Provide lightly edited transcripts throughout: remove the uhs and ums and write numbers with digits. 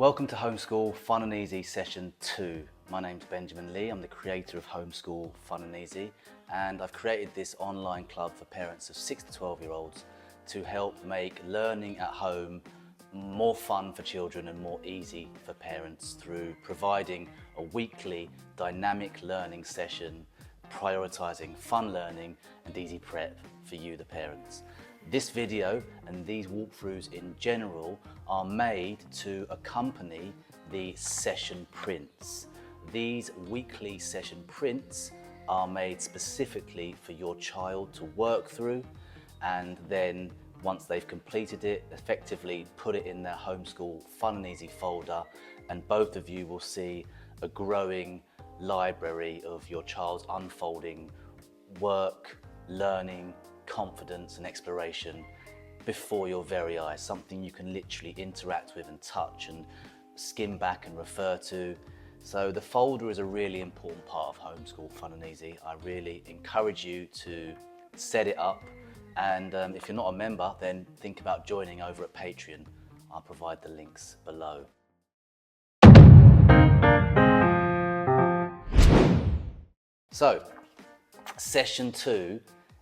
Welcome to Homeschool Fun and Easy Session 2. My name's Benjamin Lee, I'm the creator of Homeschool Fun and Easy, and I've created this online club for parents of 6 to 12-year-olds to help make learning at home more fun for children and more easy for parents through providing a weekly dynamic learning session, prioritising fun learning and easy prep for you, the parents. This video and these walkthroughs in general are made to accompany the session prints. These weekly session prints are made specifically for your child to work through, and then once they've completed it, effectively put it in their Homeschool Fun and Easy folder, and both of you will see a growing library of your child's unfolding work, learning, confidence and exploration before your very eyes, something you can literally interact with and touch and skim back and refer to. So the folder is a really important part of Homeschool Fun and Easy. I really encourage you to set it up, and if you're not a member, then think about joining over at Patreon. I'll provide the links below. So, session 2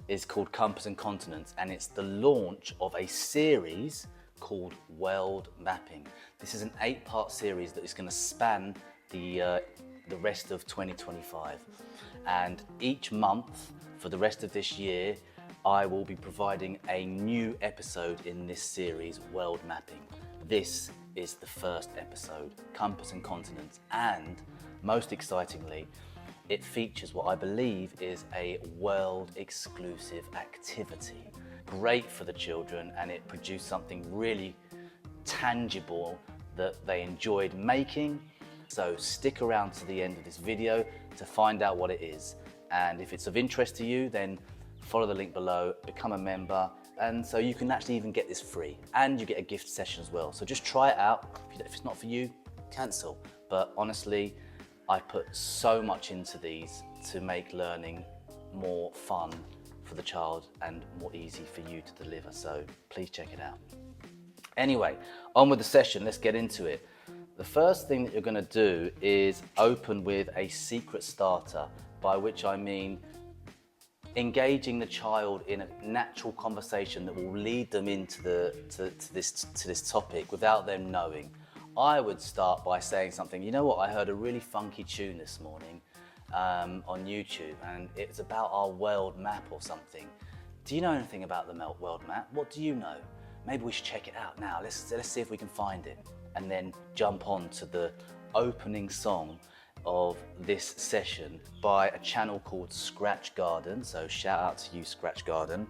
is called Compass and Continents, and it's the launch of a series called World Mapping. This is an 8-part series that is going to span the rest of 2025, and each month for the rest of this year I will be providing a new episode in this series, World Mapping. This is the first episode, Compass and Continents, and most excitingly, it features what I believe is a world exclusive activity. Great for the children, and it produced something really tangible that they enjoyed making. So stick around to the end of this video to find out what it is. And if it's of interest to you, then follow the link below, become a member, and so you can actually even get this free. And you get a gift session as well. So just try it out. If it's not for you, cancel. But honestly, I put so much into these to make learning more fun for the child and more easy for you to deliver, so please check it out. Anyway, on with the session, let's get into it. The first thing that you're going to do is open with a secret starter, by which I mean engaging the child in a natural conversation that will lead them into this topic without them knowing. I would start by saying something, you know what, I heard a really funky tune this morning on YouTube, and it's about our world map or something. Do you know anything about the world map? What do you know? Maybe we should check it out now. Let's see if we can find it. And then jump on to the opening song of this session by a channel called Scratch Garden. So shout out to you, Scratch Garden.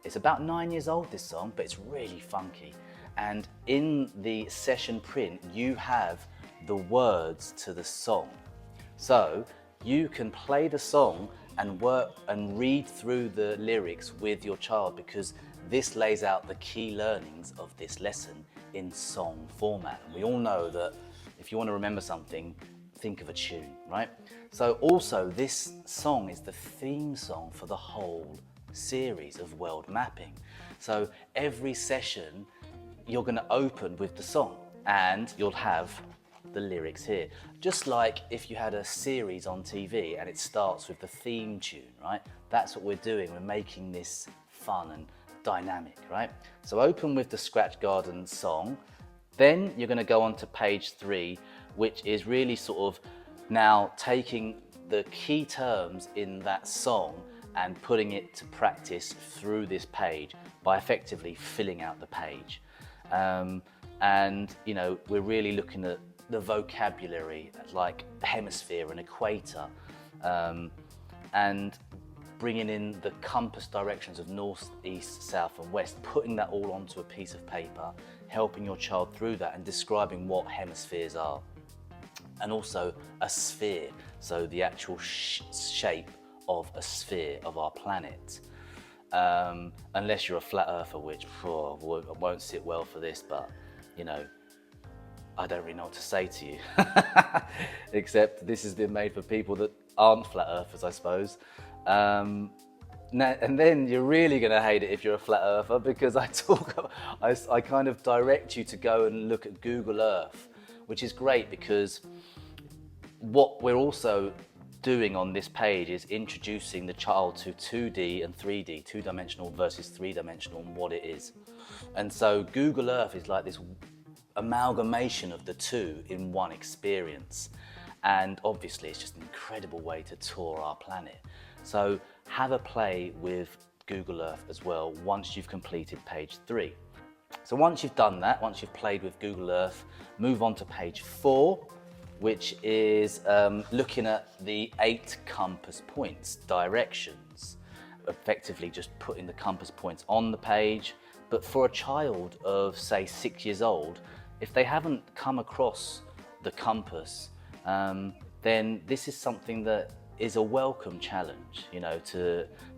It's about 9 years old, this song, but it's really funky. And in the session print, you have the words to the song. So you can play the song and work and read through the lyrics with your child, because this lays out the key learnings of this lesson in song format. And we all know that if you want to remember something, think of a tune, right? So also this song is the theme song for the whole series of World Mapping. So every session you're going to open with the song and you'll have the lyrics here. Just like if you had a series on TV and it starts with the theme tune, right? That's what we're doing. We're making this fun and dynamic, right? So open with the Scratch Garden song. Then you're going to go on to page 3, which is really sort of now taking the key terms in that song and putting it to practice through this page by effectively filling out the page. And you know, we're really looking at the vocabulary like hemisphere and equator, and bringing in the compass directions of north, east, south and west, putting that all onto a piece of paper, helping your child through that and describing what hemispheres are. And also a sphere, so the actual shape of a sphere of our planet. Unless you're a flat earther, which won't sit well for this, but you know, I don't really know what to say to you. Except this has been made for people that aren't flat earthers, I suppose. And then you're really going to hate it if you're a flat earther, because I kind of direct you to go and look at Google Earth, which is great because what we're also doing on this page is introducing the child to 2D and 3D, two-dimensional versus three-dimensional, and what it is. And so Google Earth is like this amalgamation of the two in one experience. And obviously it's just an incredible way to tour our planet. So have a play with Google Earth as well once you've completed page 3. So once you've done that, once you've played with Google Earth, move on to page 4, which is looking at the 8 compass points, directions, effectively just putting the compass points on the page. But for a child of, say, 6 years old, if they haven't come across the compass, then this is something that is a welcome challenge, you know,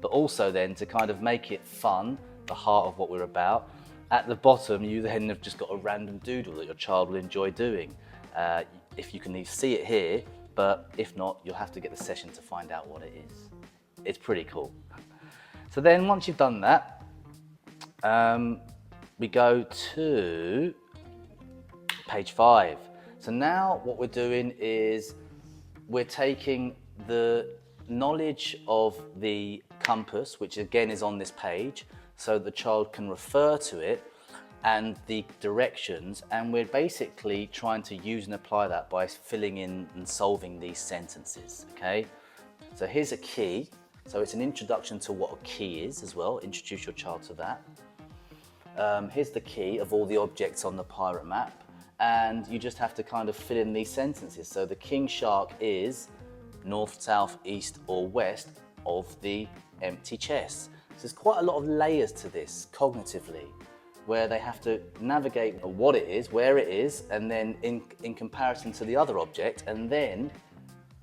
but also then to kind of make it fun, the heart of what we're about. At the bottom, you then have just got a random doodle that your child will enjoy doing. If you can see it here, but if not, you'll have to get the session to find out what it is. It's pretty cool. So then once you've done that, we go to page 5. So now what we're doing is we're taking the knowledge of the compass, which again is on this page, so the child can refer to it, and the directions, and we're basically trying to use and apply that by filling in and solving these sentences, okay? So here's a key. So it's an introduction to what a key is as well. Introduce your child to that. Here's the key of all the objects on the pirate map, and you just have to kind of fill in these sentences. So the king shark is north, south, east, or west of the empty chest. So there's quite a lot of layers to this cognitively, where they have to navigate what it is, where it is, and then in comparison to the other object, and then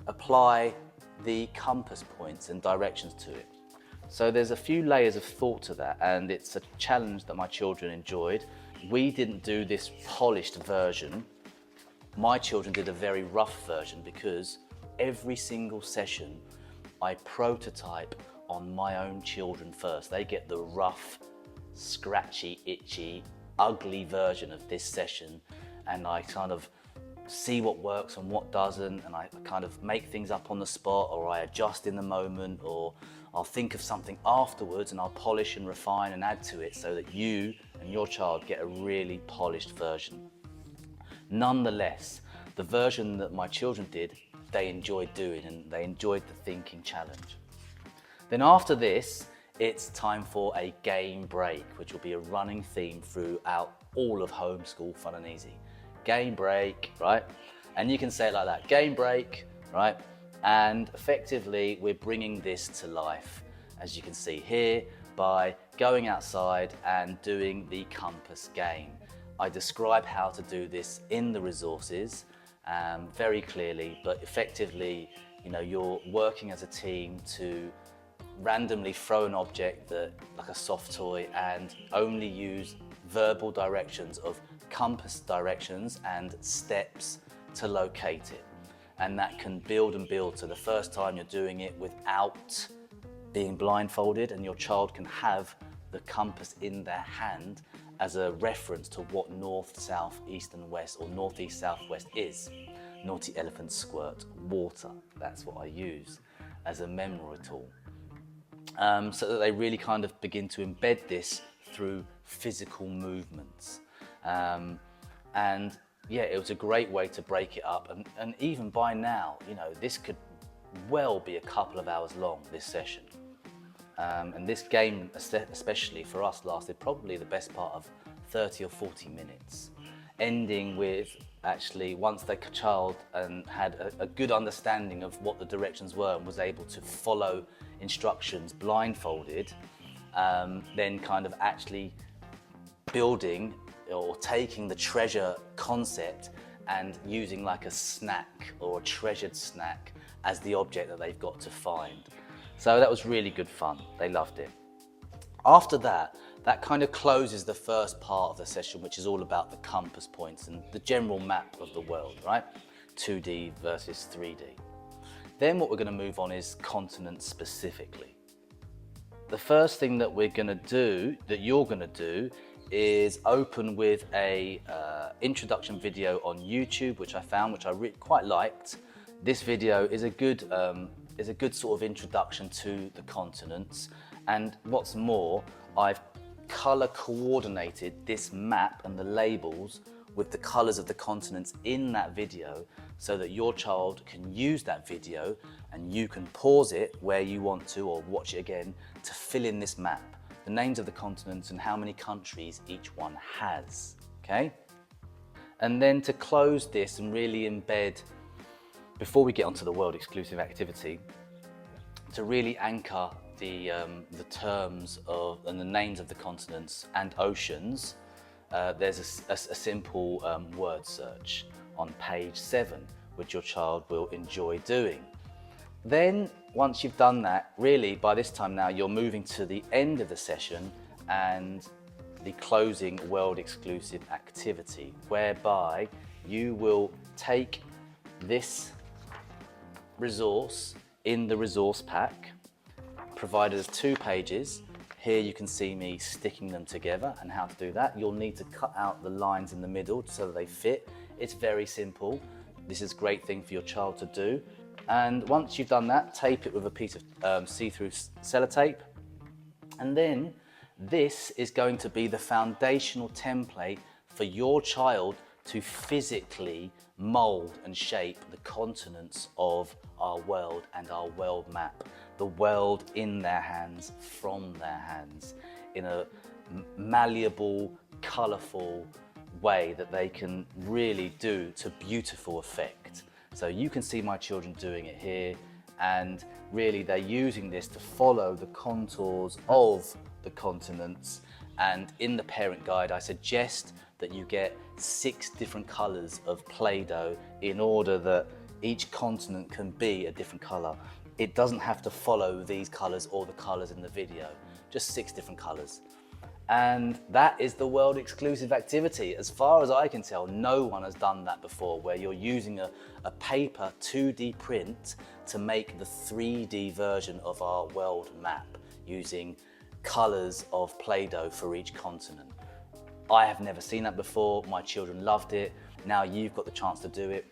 apply the compass points and directions to it. So there's a few layers of thought to that, and it's a challenge that my children enjoyed. We didn't do this polished version. My children did a very rough version because every single session I prototype on my own children first. They get the rough, scratchy, itchy, ugly version of this session, and I kind of see what works and what doesn't, and I kind of make things up on the spot, or I adjust in the moment, or I'll think of something afterwards and I'll polish and refine and add to it so that you and your child get a really polished version. Nonetheless, the version that my children did, they enjoyed doing, and they enjoyed the thinking challenge. Then after this, it's time for a game break, which will be a running theme throughout all of Homeschool Fun and Easy. Game break, right? And you can say it like that, game break, right? And effectively, we're bringing this to life, as you can see here, by going outside and doing the compass game. I describe how to do this in the resources very clearly, but effectively, you know, you're working as a team to randomly throw an object like a soft toy, and only use verbal directions of compass directions and steps to locate it. And that can build and build. So the first time you're doing it without being blindfolded, and your child can have the compass in their hand as a reference to what north, south, east and west, or northeast, southwest is. Naughty elephant squirt water. That's what I use as a memory tool. So that they really kind of begin to embed this through physical movements. And yeah, it was a great way to break it up. And even by now, you know, this could well be a couple of hours long, this session. And this game, especially for us, lasted probably the best part of 30 or 40 minutes, ending with actually, once the child had a good understanding of what the directions were and was able to follow instructions blindfolded, then kind of actually building or taking the treasure concept and using like a snack or a treasured snack as the object that they've got to find. So that was really good fun. They loved it. After that, that kind of closes the first part of the session, which is all about the compass points and the general map of the world, right? 2D versus 3D. Then what we're going to move on is continents specifically. The first thing that we're going to do, that you're going to do, is open with a introduction video on YouTube, which I found, which I quite liked. This video is a good sort of introduction to the continents, and what's more, I've color coordinated this map and the labels with the colors of the continents in that video, so that your child can use that video and you can pause it where you want to, or watch it again, to fill in this map, the names of the continents and how many countries each one has, okay? And then to close this and really embed, before we get onto the world exclusive activity, to really anchor the terms of and the names of the continents and oceans, there's a simple word search on page 7, which your child will enjoy doing. Then, once you've done that, really by this time now, you're moving to the end of the session and the closing world exclusive activity, whereby you will take this resource in the resource pack, provided as 2 pages. Here you can see me sticking them together and how to do that. You'll need to cut out the lines in the middle so that they fit. It's very simple. This is a great thing for your child to do. And once you've done that, tape it with a piece of see-through sellotape. And then this is going to be the foundational template for your child to physically mold and shape the continents of our world and our world map. The world in their hands, from their hands, in a malleable, colourful way that they can really do to beautiful effect. So you can see my children doing it here, and really they're using this to follow the contours of the continents. And in the parent guide, I suggest that you get 6 different colours of Play-Doh in order that each continent can be a different colour. It doesn't have to follow these colours or the colours in the video, just 6 different colours. And that is the world exclusive activity. As far as I can tell, no one has done that before, where you're using a paper 2D print to make the 3D version of our world map using colours of Play-Doh for each continent. I have never seen that before. My children loved it. Now you've got the chance to do it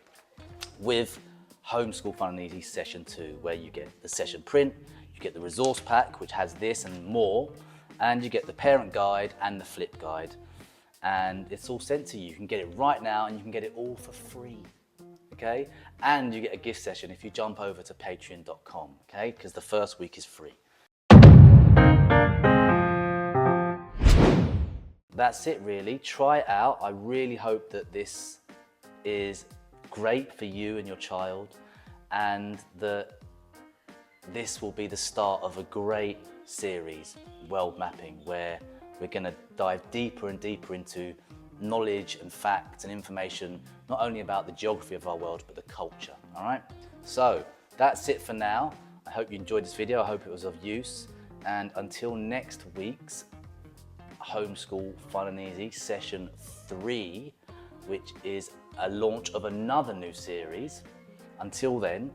with Homeschool Fun and Easy Session 2, where you get the session print, you get the resource pack, which has this and more, and you get the parent guide and the flip guide. And it's all sent to you. You can get it right now, and you can get it all for free, okay? And you get a gift session if you jump over to patreon.com, okay? Because the first week is free. That's it really. Try it out. I really hope that this is great for you and your child, and that this will be the start of a great series, World Mapping, where we're going to dive deeper and deeper into knowledge and facts and information, not only about the geography of our world, but the culture, all right? So that's it for now. I hope you enjoyed this video. I hope it was of use. And until next week's Homeschool Fun and Easy Session 3, which is a launch of another new series. Until then,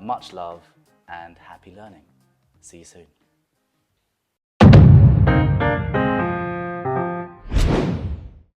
much love and happy learning. See you soon.